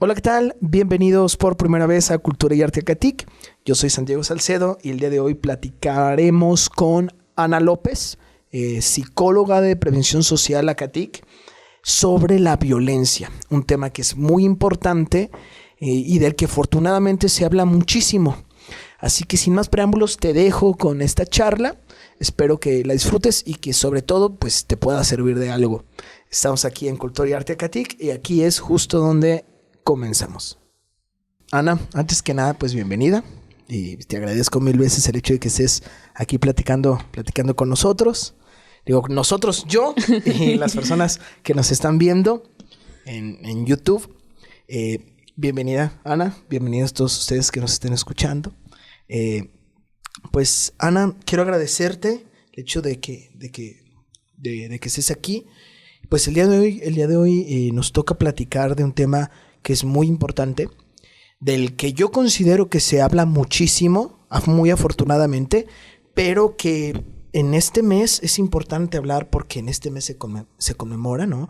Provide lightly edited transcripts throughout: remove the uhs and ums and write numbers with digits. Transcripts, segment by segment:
Hola, ¿qué tal? Bienvenidos por primera vez a Cultura y Arte Acatic. Yo soy Santiago Salcedo y el día de hoy platicaremos con Ana López, psicóloga de Prevención Social Acatic, sobre la violencia, un tema que es muy importante y del que afortunadamente se habla muchísimo. Así que sin más preámbulos te dejo con esta charla. Espero que la disfrutes y que sobre todo pues te pueda servir de algo. Estamos aquí en Cultura y Arte Acatic y aquí es justo donde comenzamos. Ana, antes que nada, pues bienvenida y te agradezco mil veces el hecho de que estés aquí platicando con nosotros. Digo, nosotros, yo y las personas que nos están viendo en YouTube. Bienvenida, Ana. Bienvenidos todos ustedes que nos estén escuchando. Pues, Ana, quiero agradecerte el hecho de que estés aquí. Pues el día de hoy nos toca platicar de un tema que es muy importante, del que yo considero que se habla muchísimo, muy afortunadamente, pero que en este mes es importante hablar porque en este mes se conmemora, ¿no?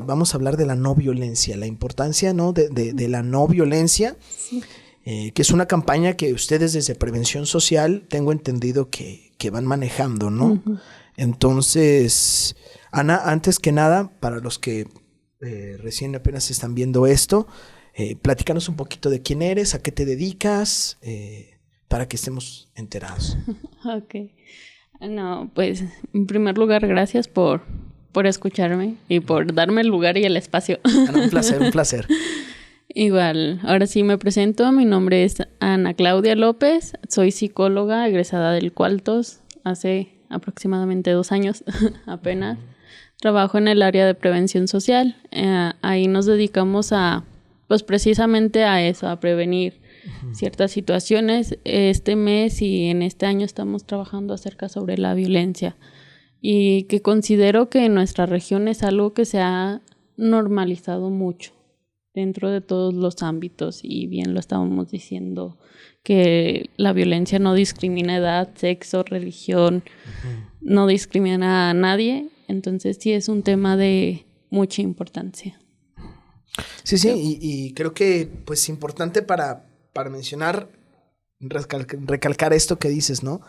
Vamos a hablar de la no violencia, la importancia, ¿no? de la no violencia, sí. Que es una campaña que ustedes desde Prevención Social tengo entendido que van manejando, ¿no? Uh-huh. Entonces, Ana, antes que nada, para los que recién apenas están viendo esto, platícanos un poquito de quién eres, a qué te dedicas, para que estemos enterados. Ok. No, pues, en primer lugar, gracias por escucharme y por darme el lugar y el espacio. Ana, un placer. Igual, ahora sí me presento. Mi nombre es Ana Claudia López. Soy psicóloga egresada del Cualtos hace aproximadamente 2 años apenas. Trabajo en el área de prevención social. Ahí nos dedicamos pues precisamente a eso, a prevenir ciertas situaciones. Este mes y en este año estamos trabajando acerca sobre la violencia y que considero que en nuestra región es algo que se ha normalizado mucho dentro de todos los ámbitos, y bien lo estábamos diciendo, que la violencia no discrimina edad, sexo, religión, no discrimina a nadie. Entonces sí es un tema de mucha importancia. Sí, y creo que pues importante para mencionar, recalcar esto que dices, ¿no?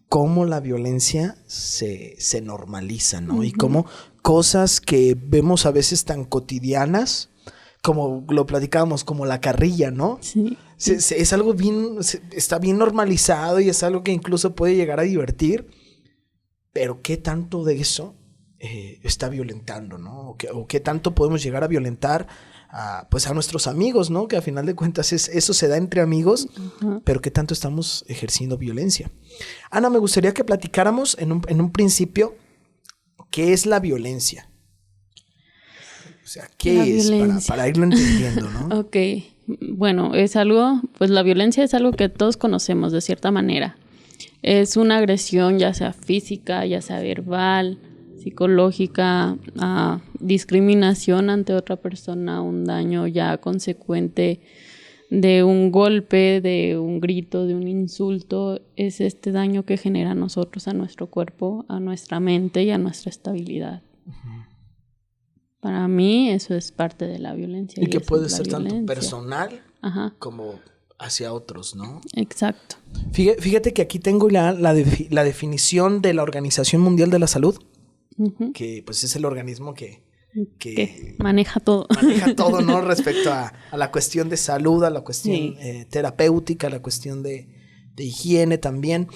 Cómo la violencia se normaliza, ¿no? Uh-huh. Y cómo cosas que vemos a veces tan cotidianas, como lo platicábamos, como la carrilla, ¿no? Sí. Es algo está bien normalizado y es algo que incluso puede llegar a divertir, pero ¿qué tanto de eso está violentando, ¿no? O qué tanto podemos llegar a violentar a nuestros amigos, ¿no? Que a final de cuentas eso se da entre amigos, uh-huh. Pero qué tanto estamos ejerciendo violencia. Ana, me gustaría que platicáramos en un principio qué es la violencia. O sea, ¿qué es? Para irlo entendiendo, ¿no? Ok, bueno, pues la violencia es algo que todos conocemos de cierta manera. Es una agresión, ya sea física, ya sea verbal, psicológica, discriminación ante otra persona, un daño ya consecuente de un golpe, de un grito, de un insulto. Es este daño que genera a nosotros, a nuestro cuerpo, a nuestra mente y a nuestra estabilidad. Uh-huh. Para mí eso es parte de la violencia. Y que puede ser tanto personal, ajá, como hacia otros, ¿no? Exacto. Fíjate que aquí tengo la definición de la Organización Mundial de la Salud, uh-huh. Que pues es el organismo que maneja todo. Maneja todo, ¿no? Respecto a la cuestión de salud, a la cuestión terapéutica, a la cuestión de higiene también.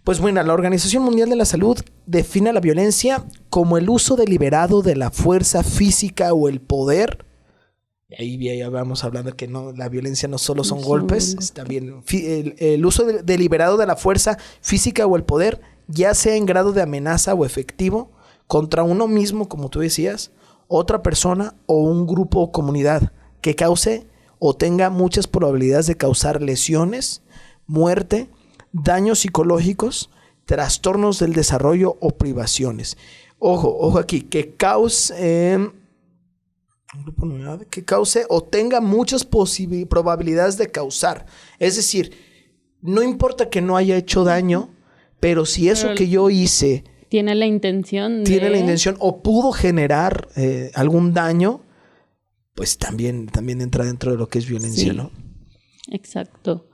Pues bueno, la Organización Mundial de la Salud define la violencia como el uso deliberado de la fuerza física o el poder. Ahí ya vamos hablando que no, la violencia no solo son golpes, también el uso deliberado de la fuerza física o el poder, ya sea en grado de amenaza o efectivo, contra uno mismo, como tú decías, otra persona o un grupo o comunidad, que cause o tenga muchas probabilidades de causar lesiones, muerte, daños psicológicos, trastornos del desarrollo o privaciones. Ojo aquí, que cause o tenga muchas probabilidades de causar. Es decir, no importa que no haya hecho daño, pero si eso que yo hice tiene la intención o pudo generar algún daño, pues también entra dentro de lo que es violencia, Sí, ¿no? exacto.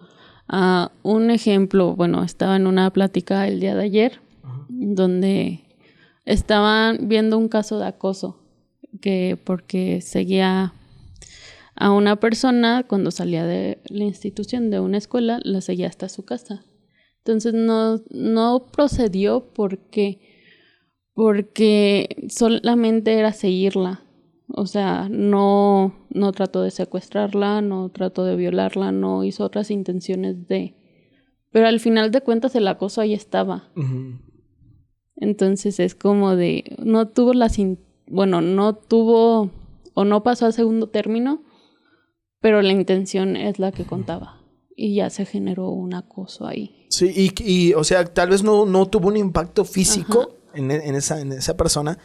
Un ejemplo, bueno, estaba en una plática el día de ayer donde estaban viendo un caso de acoso que porque seguía a una persona cuando salía de la institución, de una escuela, la seguía hasta su casa. Entonces no procedió porque solamente era seguirla. O sea, no trató de secuestrarla, no trató de violarla, no hizo otras intenciones de... Pero al final de cuentas el acoso ahí estaba. Uh-huh. Entonces es como de... No tuvo o no pasó al segundo término, pero la intención es la que contaba. Y ya se generó un acoso ahí. Sí, y o sea, tal vez no tuvo un impacto físico en esa persona,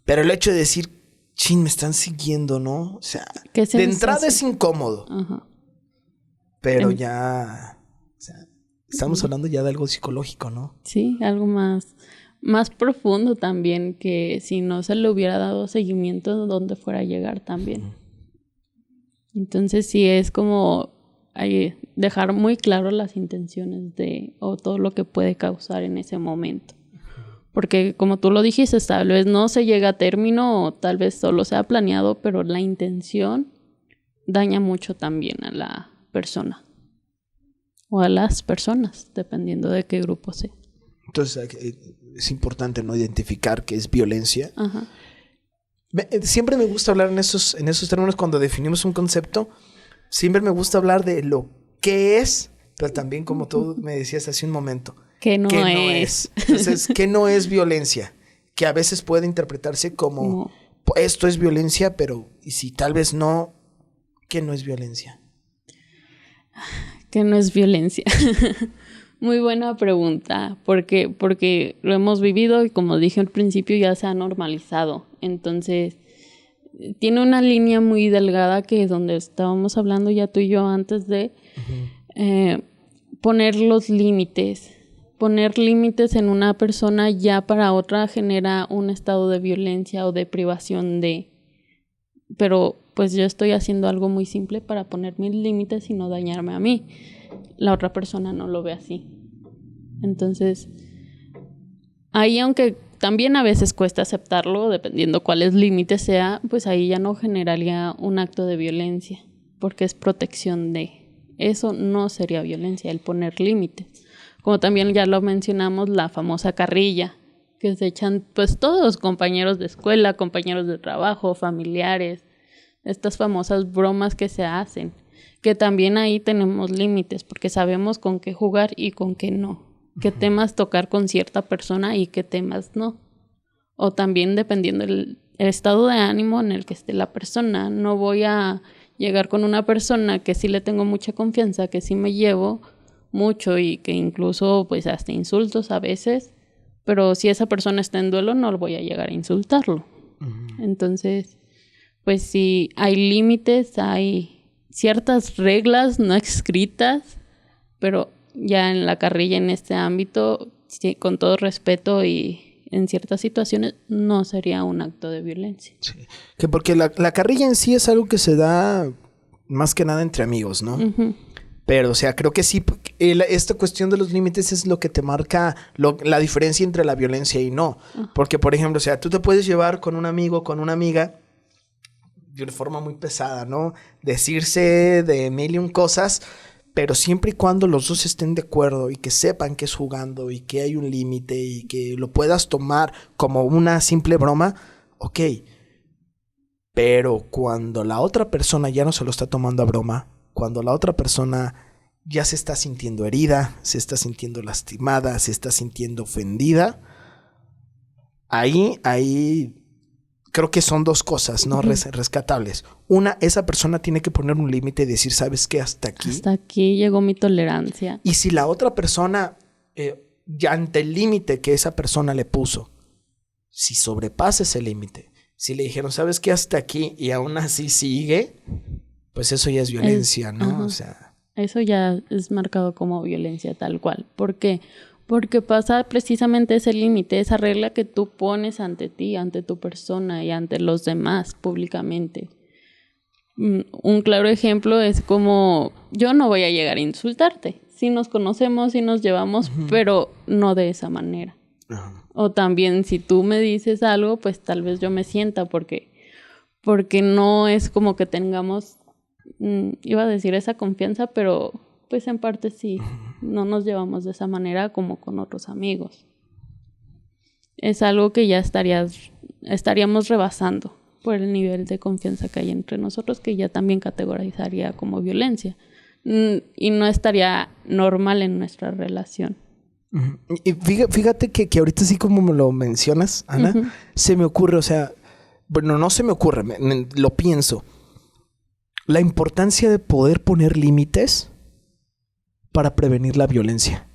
pero el hecho de decir, chin, me están siguiendo, ¿no? O sea, de entrada es incómodo. Ajá. Pero ya, o sea, estamos hablando ya de algo psicológico, ¿no? Sí, algo más profundo también, que si no se le hubiera dado seguimiento, ¿dónde fuera a llegar también? Entonces sí es como dejar muy claro las intenciones o todo lo que puede causar en ese momento. Porque como tú lo dijiste, tal vez no se llega a término o tal vez solo sea planeado, pero la intención daña mucho también a la persona o a las personas, dependiendo de qué grupo sea. Entonces es importante no identificar qué es violencia. Ajá. Siempre me gusta hablar en esos términos cuando definimos un concepto. Siempre me gusta hablar de lo que es, pero también como tú me decías hace un momento, que no es. Entonces, ¿qué no es violencia? Que a veces puede interpretarse como esto es violencia, pero y si tal vez no, ¿qué no es violencia? ¿Qué no es violencia? Muy buena pregunta, porque lo hemos vivido y como dije al principio ya se ha normalizado. Entonces, tiene una línea muy delgada que donde estábamos hablando ya tú y yo antes de poner los límites. Poner límites en una persona ya para otra genera un estado de violencia o de privación de... Pero pues yo estoy haciendo algo muy simple para poner mis límites y no dañarme a mí. La otra persona no lo ve así. Entonces, ahí aunque también a veces cuesta aceptarlo, dependiendo cuáles límites sea, pues ahí ya no generaría un acto de violencia, porque es protección de... Eso no sería violencia, el poner límites. Como también ya lo mencionamos, la famosa carrilla, que se echan pues todos, compañeros de escuela, compañeros de trabajo, familiares, estas famosas bromas que se hacen, que también ahí tenemos límites, porque sabemos con qué jugar y con qué no, qué temas tocar con cierta persona y qué temas no. O también dependiendo el estado de ánimo en el que esté la persona. No voy a llegar con una persona que sí le tengo mucha confianza, que sí me llevo mucho y que incluso pues hasta insultos a veces, pero si esa persona está en duelo no voy a llegar a insultarlo. Entonces, pues sí, hay límites, hay ciertas reglas no escritas, pero ya en la carrilla en este ámbito, sí, con todo respeto y en ciertas situaciones, no sería un acto de violencia. Sí. Que porque la carrilla en sí es algo que se da más que nada entre amigos, ¿no? Uh-huh. Pero, o sea, creo que sí, esta cuestión de los límites es lo que te marca la diferencia entre la violencia y no. Porque, por ejemplo, o sea, tú te puedes llevar con un amigo, con una amiga, de una forma muy pesada, ¿no? Decirse de mil y un cosas, pero siempre y cuando los dos estén de acuerdo y que sepan que es jugando y que hay un límite y que lo puedas tomar como una simple broma, ok. Pero cuando la otra persona ya no se lo está tomando a broma, cuando la otra persona ya se está sintiendo herida, se está sintiendo lastimada, se está sintiendo ofendida, ahí creo que son dos cosas, ¿no? Rescatables. Una, esa persona tiene que poner un límite y decir, ¿sabes qué? Hasta aquí llegó mi tolerancia. Y si la otra persona, ya ante el límite que esa persona le puso, si sobrepasa ese límite, si le dijeron, ¿sabes qué? Hasta aquí, y aún así sigue, pues eso ya es violencia, ¿no? Ajá. O sea, eso ya es marcado como violencia tal cual. ¿Por qué? Porque pasa precisamente ese límite, esa regla que tú pones ante ti, ante tu persona y ante los demás públicamente. Un claro ejemplo es como yo no voy a llegar a insultarte. Sí nos conocemos, sí nos llevamos, pero no de esa manera. O también si tú me dices algo, pues tal vez yo me sienta porque no es como que tengamos, iba a decir esa confianza, pero pues en parte sí, no nos llevamos de esa manera como con otros amigos. Es algo que ya estaríamos rebasando por el nivel de confianza que hay entre nosotros, que ya también categorizaría como violencia. Y no estaría normal en nuestra relación. Y fíjate que ahorita sí como me lo mencionas, Ana, se me ocurre, o sea, bueno, no se me ocurre, lo pienso. La importancia de poder poner límites para prevenir la violencia.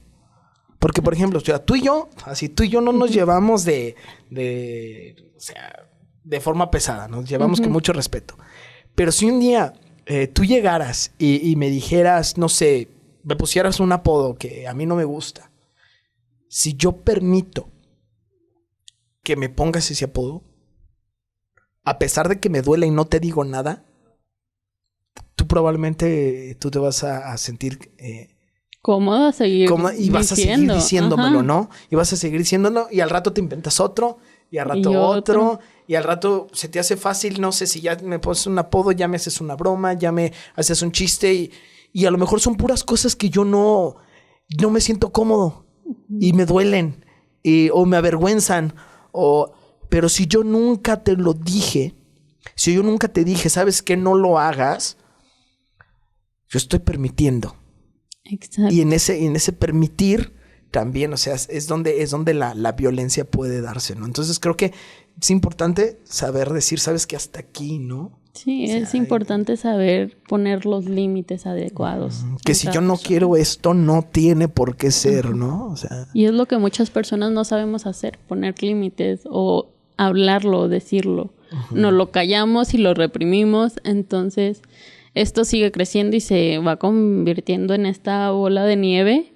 Porque, por ejemplo, o sea, tú y yo no nos llevamos de forma pesada, nos llevamos con mucho respeto. Pero si un día tú llegaras y me dijeras, no sé, me pusieras un apodo que a mí no me gusta, si yo permito que me pongas ese apodo, a pesar de que me duele y no te digo nada, tú probablemente tú te vas a sentir cómoda a seguir y vas a seguir diciéndomelo, ¿no? Y vas a seguir diciéndolo y al rato te inventas otro y al rato otro y al rato se te hace fácil, no sé si ya me pones un apodo, ya me haces una broma, ya me haces un chiste y a lo mejor son puras cosas que yo no me siento cómodo y me duelen o me avergüenzan pero si yo nunca te lo dije, si yo nunca te dije, ¿sabes qué? No lo hagas, yo estoy permitiendo. Exacto. Y en ese permitir también, o sea, es donde la violencia puede darse, ¿no? Entonces creo que es importante saber decir, ¿sabes qué? Hasta aquí, ¿no? Sí, o sea, es importante saber poner los límites adecuados. Que si yo no quiero esto, no tiene por qué ser, ¿no? O sea. Y es lo que muchas personas no sabemos hacer, poner límites o hablarlo, decirlo. Nos lo callamos y lo reprimimos, entonces esto sigue creciendo y se va convirtiendo en esta bola de nieve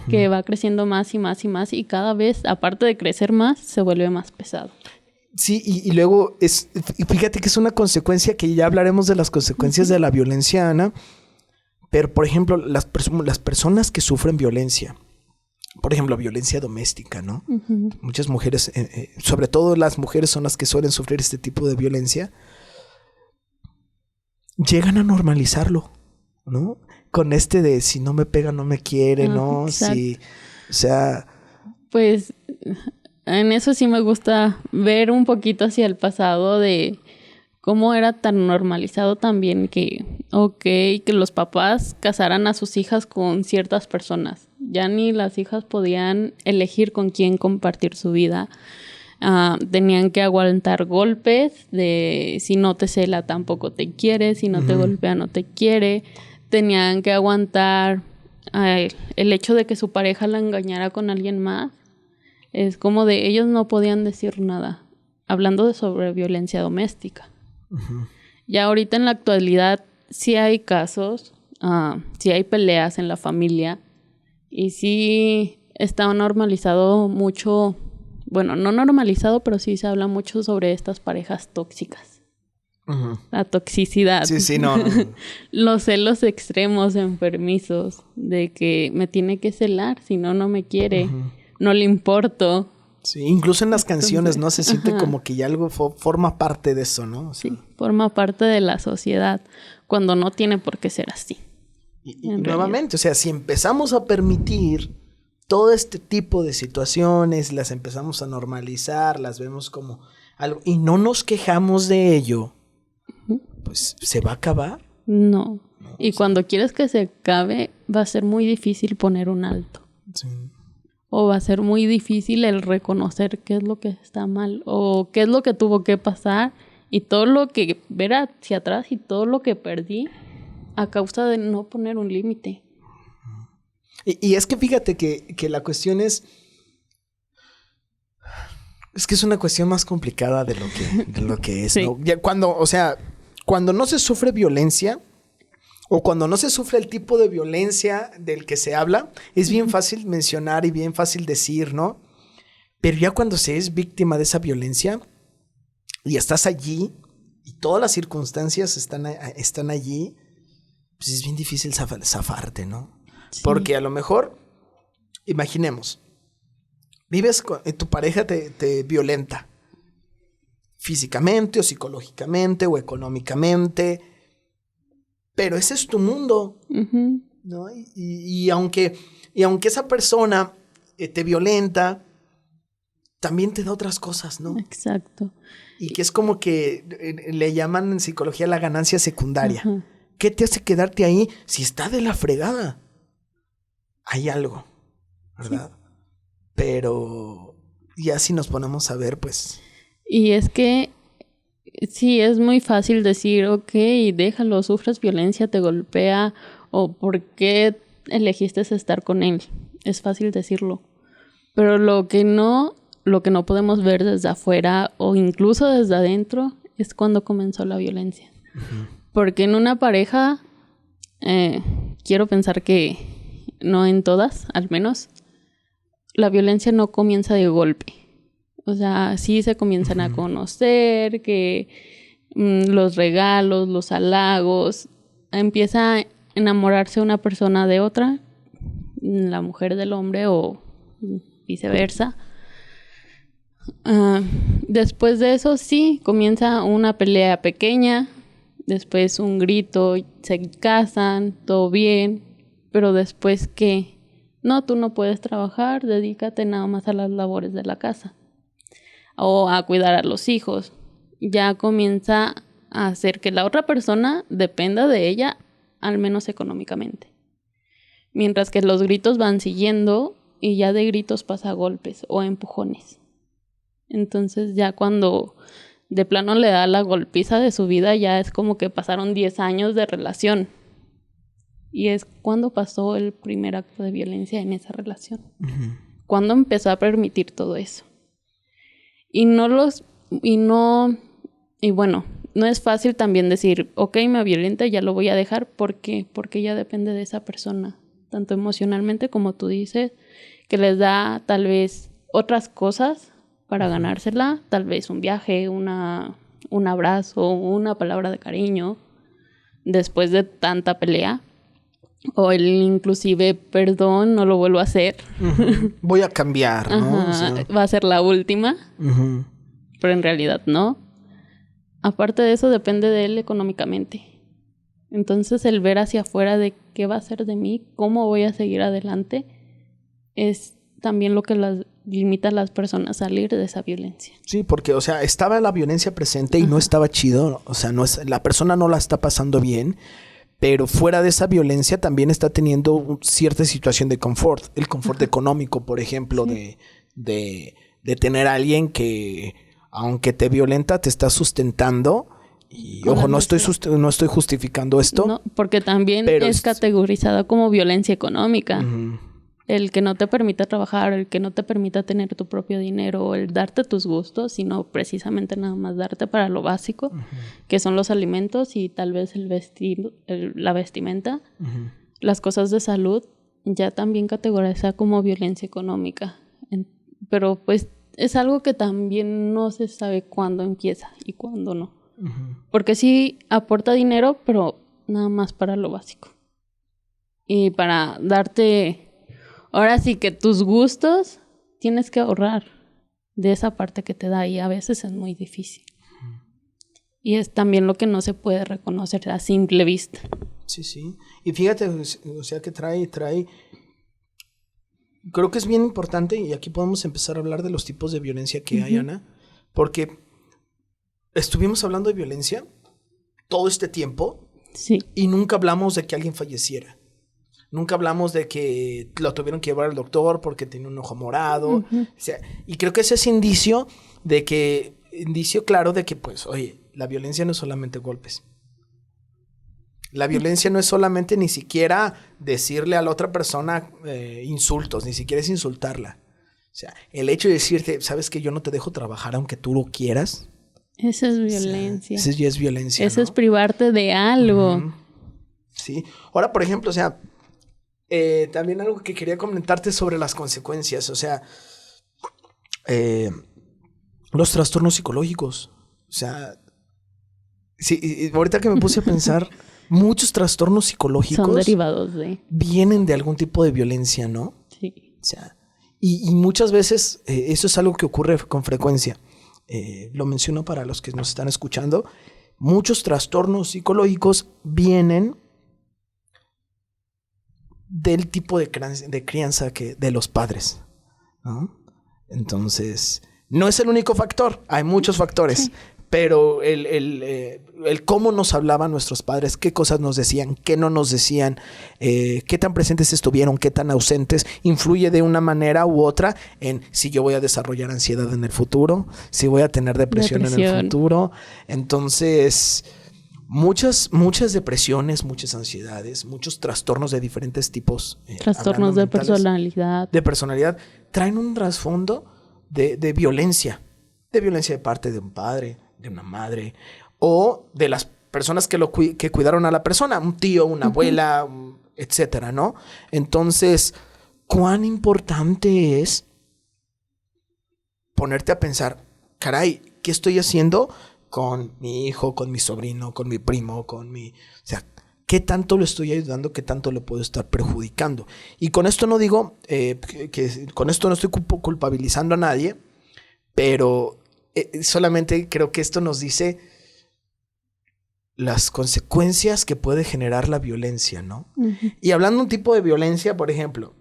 que va creciendo más y más y más y cada vez, aparte de crecer más, se vuelve más pesado. Sí, y luego, fíjate que es una consecuencia que ya hablaremos de las consecuencias de la violencia, Ana, pero por ejemplo, las personas que sufren violencia, por ejemplo, violencia doméstica, ¿no? Muchas mujeres, sobre todo las mujeres son las que suelen sufrir este tipo de violencia, llegan a normalizarlo, ¿no? Con de si no me pega, no me quiere, ¿no? Exacto. Si, o sea. Pues en eso sí me gusta ver un poquito hacia el pasado de cómo era tan normalizado también que los papás casaran a sus hijas con ciertas personas. Ya ni las hijas podían elegir con quién compartir su vida. Tenían que aguantar golpes de si no te cela tampoco te quiere, si no te golpea no te quiere. Tenían que aguantar el hecho de que su pareja la engañara con alguien más. Es como de ellos no podían decir nada, hablando sobre violencia doméstica. Ya ahorita en la actualidad sí hay casos, sí hay peleas en la familia y sí está normalizado mucho. Bueno, no normalizado, pero sí se habla mucho sobre estas parejas tóxicas. La toxicidad. Sí, no. Los celos extremos, enfermizos, de que me tiene que celar, si no, no me quiere, no le importo. Sí, incluso en las canciones, ¿no? Se siente como que ya algo forma parte de eso, ¿no? O sea, sí, forma parte de la sociedad, cuando no tiene por qué ser así. Y nuevamente, o sea, si empezamos a permitir todo este tipo de situaciones, las empezamos a normalizar, las vemos como algo y no nos quejamos de ello, pues ¿se va a acabar? No. Y cuando quieres que se acabe, va a ser muy difícil poner un alto. Sí. O va a ser muy difícil el reconocer qué es lo que está mal o qué es lo que tuvo que pasar y todo lo que ver hacia atrás y todo lo que perdí a causa de no poner un límite. Y es que fíjate que la cuestión es que es una cuestión más complicada de lo que es, sí. ¿No? Ya cuando no se sufre violencia o cuando no se sufre el tipo de violencia del que se habla, es bien fácil mencionar y bien fácil decir, ¿no? Pero ya cuando se es víctima de esa violencia y estás allí y todas las circunstancias están allí, pues es bien difícil zafarte, ¿no? Sí. Porque a lo mejor, imaginemos, vives con tu pareja te violenta físicamente o psicológicamente o económicamente, pero ese es tu mundo, ¿no? Y aunque esa persona te violenta, también te da otras cosas, ¿no? Exacto. Y que es como que le llaman en psicología la ganancia secundaria. Ajá. ¿Qué te hace quedarte ahí si está de la fregada? Hay algo, ¿verdad? Sí. Pero ya si nos ponemos a ver, pues... Y es que sí, es muy fácil decir, ok, déjalo, sufres violencia, te golpea, o ¿por qué elegiste estar con él? Es fácil decirlo. Pero lo que no podemos ver desde afuera o incluso desde adentro es cuando comenzó la violencia. Uh-huh. Porque en una pareja, quiero pensar que no en todas, al menos, la violencia no comienza de golpe. O sea, sí se comienzan a conocer, que los regalos, los halagos, empieza a enamorarse una persona de otra, la mujer del hombre o viceversa. Después de eso sí, comienza una pelea pequeña, después un grito, se casan, todo bien, pero después ¿qué? No, tú no puedes trabajar, dedícate nada más a las labores de la casa o a cuidar a los hijos. Ya comienza a hacer que la otra persona dependa de ella, al menos económicamente. Mientras que los gritos van siguiendo y ya de gritos pasa a golpes o a empujones. Entonces ya cuando de plano le da la golpiza de su vida, ya es como que pasaron 10 años de relación. Y es cuando pasó el primer acto de violencia en esa relación. Uh-huh. Cuando empezó a permitir todo eso. Y bueno, no es fácil también decir, ok, me violenta, ya lo voy a dejar. ¿Por qué? Porque ya depende de esa persona, tanto emocionalmente como tú dices, que les da tal vez otras cosas para ganársela, tal vez un viaje, un abrazo, una palabra de cariño, después de tanta pelea. O el inclusive, perdón, no lo vuelvo a hacer. Uh-huh. Voy a cambiar, ¿no? O sea, va a ser la última. Uh-huh. Pero en realidad no. Aparte de eso, depende de él económicamente. Entonces, el ver hacia afuera de qué va a ser de mí, cómo voy a seguir adelante, es también lo que limita a las personas a salir de esa violencia. Sí, porque, o sea, estaba la violencia presente y no estaba chido. O sea, la persona no la está pasando bien. Pero fuera de esa violencia también está teniendo cierta situación de confort. El confort económico, por ejemplo, sí. de tener a alguien que, aunque te violenta, te está sustentando. Y ojo, no estoy justificando esto. No, porque también es categorizada como violencia económica. Uh-huh. El que no te permita trabajar, el que no te permita tener tu propio dinero, el darte tus gustos, sino precisamente nada más darte para lo básico, uh-huh. que son los alimentos y tal vez la vestimenta. Uh-huh. Las cosas de salud ya también categoriza como violencia económica. Pero pues es algo que también no se sabe cuándo empieza y cuándo no. Uh-huh. Porque sí aporta dinero, pero nada más para lo básico. Y para darte... Ahora sí que tus gustos tienes que ahorrar de esa parte que te da y a veces es muy difícil. Y es también lo que no se puede reconocer a simple vista. Sí, sí. Y fíjate, o sea, que trae... Creo que es bien importante y aquí podemos empezar a hablar de los tipos de violencia que hay, Ana. Porque estuvimos hablando de violencia todo este tiempo. Sí. Y nunca hablamos de que alguien falleciera. Nunca hablamos de que lo tuvieron que llevar al doctor porque tenía un ojo morado. Uh-huh. O sea, y creo que ese es indicio claro de que, pues, oye, la violencia no es solamente golpes. La violencia no es solamente ni siquiera decirle a la otra persona insultos, ni siquiera es insultarla. O sea, el hecho de decirte, ¿sabes que yo no te dejo trabajar aunque tú lo quieras? Eso es violencia. O sea, eso ya es violencia, Eso, ¿no? Es privarte de algo. Uh-huh. Sí. Ahora, por ejemplo, o sea... también algo que quería comentarte sobre las consecuencias, o sea, los trastornos psicológicos, o sea, Sí, y ahorita que me puse a pensar, muchos trastornos psicológicos son derivados de... vienen de algún tipo de violencia, ¿no? Sí. O sea, y muchas veces eso es algo que ocurre con frecuencia. Lo menciono para los que nos están escuchando. Muchos trastornos psicológicos vienen del tipo de crianza de los padres, ¿no? Entonces, no es el único factor, hay muchos factores. Sí. Pero el cómo nos hablaban nuestros padres, qué cosas nos decían, qué no nos decían, qué tan presentes estuvieron, qué tan ausentes, influye de una manera u otra en si yo voy a desarrollar ansiedad en el futuro, si voy a tener depresión en el futuro. Entonces, muchas depresiones, muchas ansiedades, muchos trastornos de diferentes tipos. Trastornos de personalidad. De personalidad, traen un trasfondo de violencia. De violencia de parte de un padre, de una madre, o de las personas que cuidaron a la persona, un tío, una abuela, etcétera, ¿no? Entonces, ¿cuán importante es ponerte a pensar, caray, ¿qué estoy haciendo con mi hijo, con mi sobrino, con mi primo, o sea, ¿qué tanto lo estoy ayudando? ¿Qué tanto lo puedo estar perjudicando? Y con esto no digo que con esto no estoy culpabilizando a nadie, pero solamente creo que esto nos dice las consecuencias que puede generar la violencia, ¿no? Uh-huh. Y hablando de un tipo de violencia, por ejemplo,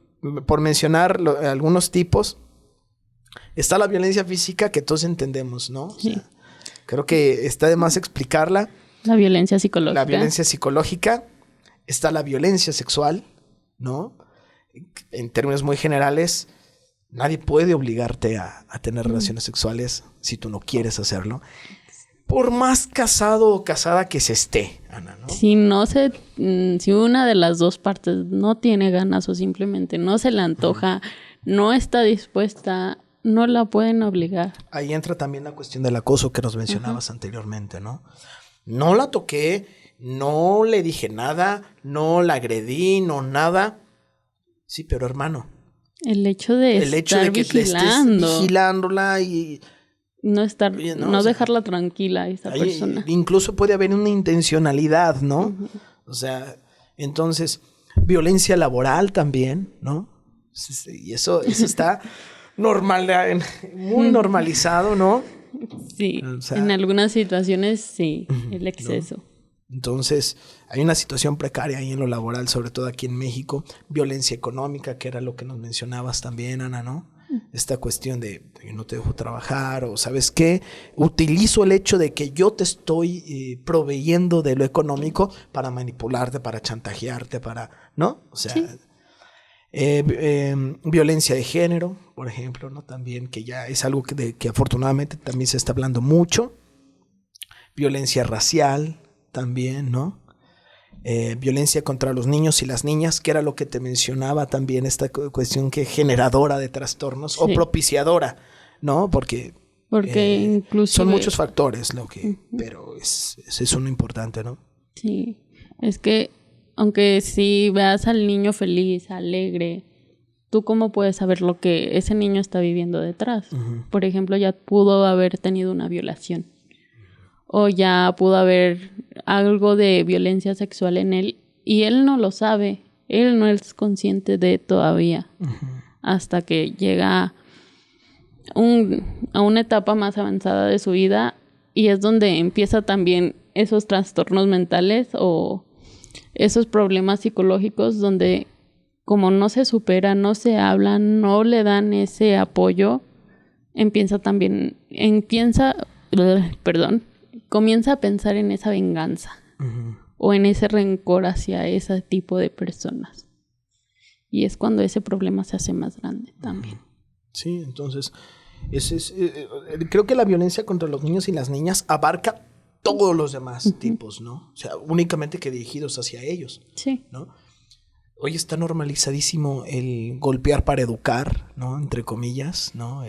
por mencionar algunos tipos, está la violencia física que todos entendemos, ¿no? O sea, creo que está de más explicarla. La violencia psicológica. La violencia psicológica. Está la violencia sexual, ¿no? En términos muy generales, nadie puede obligarte a tener relaciones sexuales si tú no quieres hacerlo. Por más casado o casada que se esté, Ana, ¿no? Si una de las dos partes no tiene ganas o simplemente no se le antoja, no está dispuesta, no la pueden obligar. Ahí entra también la cuestión del acoso que nos mencionabas anteriormente, ¿no? No la toqué, no le dije nada, no la agredí, no nada. Sí, pero hermano, el hecho de que estés vigilándola y no dejarla tranquila a esa persona. Incluso puede haber una intencionalidad, ¿no? Uh-huh. O sea, entonces, violencia laboral también, ¿no? Y eso está muy normalizado, ¿no? Sí, o sea, en algunas situaciones sí, el exceso. ¿No? Entonces, hay una situación precaria ahí en lo laboral, sobre todo aquí en México. Violencia económica, que era lo que nos mencionabas también, Ana, ¿no? Esta cuestión de yo no te dejo trabajar o ¿sabes qué? Utilizo el hecho de que yo te estoy proveyendo de lo económico para manipularte, para chantajearte, ¿no? O sea, sí. Violencia de género, por ejemplo, ¿no? También, que ya es algo que afortunadamente también se está hablando mucho. Violencia racial también, ¿no? Violencia contra los niños y las niñas, que era lo que te mencionaba también, esta cuestión que generadora de trastornos, sí, o propiciadora, ¿no? Porque inclusive son muchos factores, pero es uno importante, ¿no? Sí, es que aunque si veas al niño feliz, alegre, ¿tú cómo puedes saber lo que ese niño está viviendo detrás? Uh-huh. Por ejemplo, ya pudo haber tenido una violación. O ya pudo haber algo de violencia sexual en él y él no lo sabe, él no es consciente de todavía, uh-huh, hasta que llega a una etapa más avanzada de su vida y es donde empieza también esos trastornos mentales o esos problemas psicológicos donde como no se supera, no se habla, no le dan ese apoyo, comienza a pensar en esa venganza, uh-huh, o en ese rencor hacia ese tipo de personas. Y es cuando ese problema se hace más grande también. Sí, entonces, creo que la violencia contra los niños y las niñas abarca todos los demás, uh-huh, tipos, ¿no? O sea, únicamente que dirigidos hacia ellos, sí, ¿no? Hoy está normalizadísimo el golpear para educar, ¿no? Entre comillas, ¿no?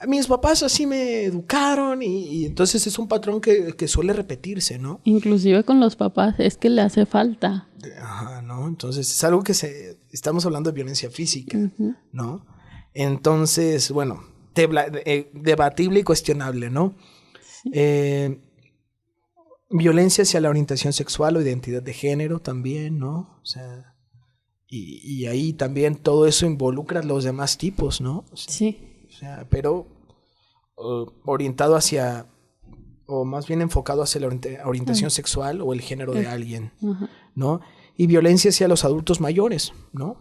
Mis papás así me educaron y entonces es un patrón que suele repetirse, ¿no? Inclusive con los papás es que le hace falta. Ajá, ¿no? Entonces es algo que estamos hablando de violencia física, uh-huh, ¿no? Entonces, bueno, debatible y cuestionable, ¿no? Sí. Violencia hacia la orientación sexual o identidad de género también, ¿no? O sea, y ahí también todo eso involucra los demás tipos, ¿no? O sea, Sí. O sea, pero orientado hacia, o más bien enfocado hacia la orientación sexual o el género de alguien, Ajá. ¿no? Y violencia hacia los adultos mayores, ¿no?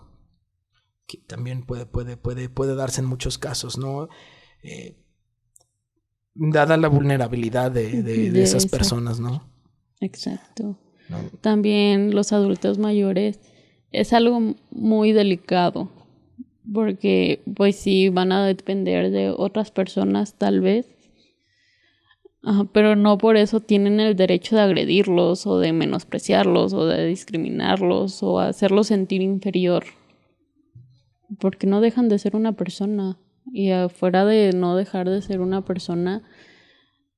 Que también puede darse en muchos casos, ¿no? Dada la vulnerabilidad de esas personas, ¿no? Exacto. ¿No? También los adultos mayores es algo muy delicado, porque pues sí van a depender de otras personas tal vez, pero no por eso tienen el derecho de agredirlos o de menospreciarlos o de discriminarlos o hacerlos sentir inferior, porque no dejan de ser una persona y afuera de no dejar de ser una persona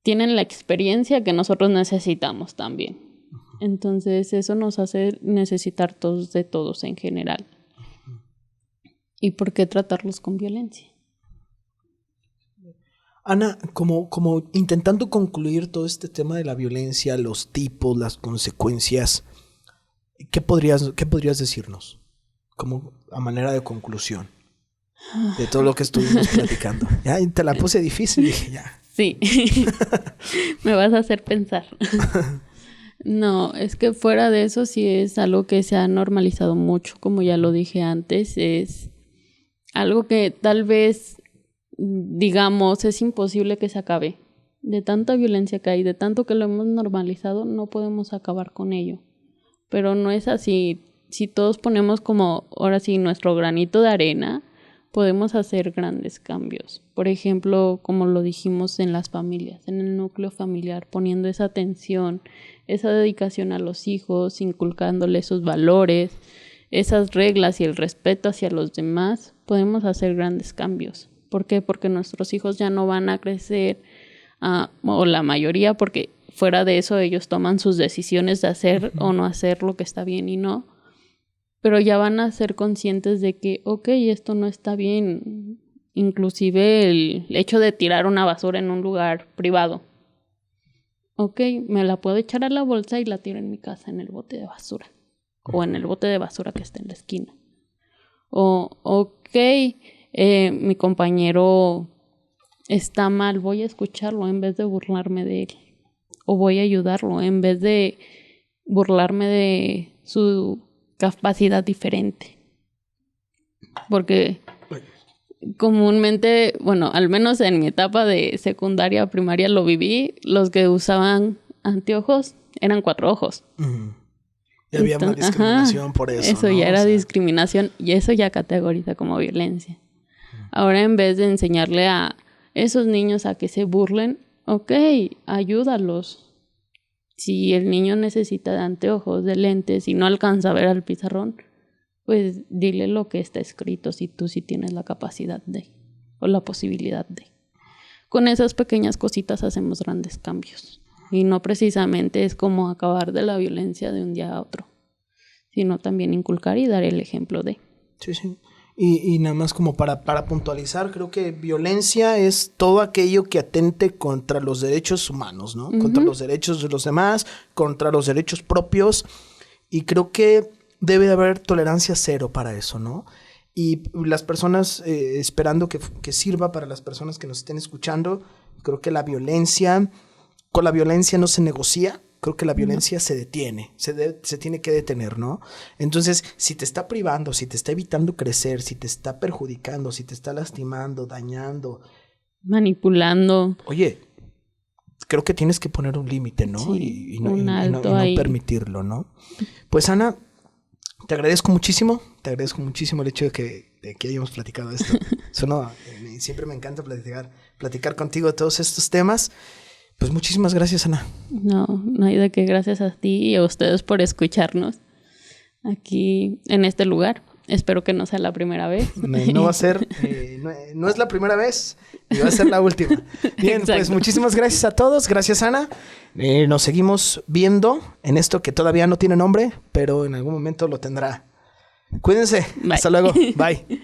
tienen la experiencia que nosotros necesitamos también. Entonces eso nos hace necesitar todos de todos en general. ¿Y por qué tratarlos con violencia? Ana, como intentando concluir todo este tema de la violencia, los tipos, las consecuencias, ¿qué podrías decirnos? Como a manera de conclusión de todo lo que estuvimos platicando. Ya te la puse difícil, dije ya. Sí, me vas a hacer pensar. No, es que fuera de eso sí es algo que se ha normalizado mucho, como ya lo dije antes, es algo que tal vez, digamos, es imposible que se acabe. De tanta violencia que hay, de tanto que lo hemos normalizado, no podemos acabar con ello. Pero no es así. Si todos ponemos como, ahora sí, nuestro granito de arena, podemos hacer grandes cambios. Por ejemplo, como lo dijimos en las familias, en el núcleo familiar, poniendo esa atención, esa dedicación a los hijos, inculcándoles sus valores, esas reglas y el respeto hacia los demás, podemos hacer grandes cambios. ¿Por qué? Porque nuestros hijos ya no van a crecer, o la mayoría, porque fuera de eso ellos toman sus decisiones de hacer o no hacer lo que está bien y no, pero ya van a ser conscientes de que, ok, esto no está bien. Inclusive el hecho de tirar una basura en un lugar privado. Ok, me la puedo echar a la bolsa y la tiro en mi casa en el bote de basura. O en el bote de basura que está en la esquina. O, ok, mi compañero está mal, voy a escucharlo en vez de burlarme de él. O voy a ayudarlo en vez de burlarme de su capacidad diferente. Porque comúnmente, bueno, al menos en mi etapa de secundaria, primaria lo viví, los que usaban anteojos eran 4 ojos. Y había más discriminación por eso. Eso, ¿no? Ya era discriminación y eso ya categoriza como violencia. Ahora en vez de enseñarle a esos niños a que se burlen, ok, ayúdalos. Si el niño necesita de anteojos, de lentes y no alcanza a ver al pizarrón, pues dile lo que está escrito si tú sí tienes la capacidad de o la posibilidad de. Con esas pequeñas cositas hacemos grandes cambios. Y no precisamente es como acabar de la violencia de un día a otro, sino también inculcar y dar el ejemplo de. Sí, sí. Y nada más como para puntualizar, creo que violencia es todo aquello que atente contra los derechos humanos, ¿no? Contra los derechos de los demás, contra los derechos propios. Y creo que debe de haber tolerancia cero para eso, ¿no? Y las personas, esperando que sirva para las personas que nos estén escuchando, creo que con la violencia no se negocia. Creo que la violencia se detiene, se tiene que detener, ¿no? Entonces, si te está privando, si te está evitando crecer, si te está perjudicando, si te está lastimando, dañando, manipulando. Oye, creo que tienes que poner un límite, ¿no? Sí, y no permitirlo, ¿no? Pues Ana, te agradezco muchísimo el hecho de que hayamos platicado esto. Siempre me encanta platicar contigo de todos estos temas. Pues muchísimas gracias, Ana. No hay de qué. Gracias a ti y a ustedes por escucharnos aquí en este lugar. Espero que no sea la primera vez. No va a ser, no es la primera vez y va a ser la última. Bien, exacto. Pues muchísimas gracias a todos. Gracias, Ana. Nos seguimos viendo en esto que todavía no tiene nombre, pero en algún momento lo tendrá. Cuídense. Bye. Hasta luego. Bye.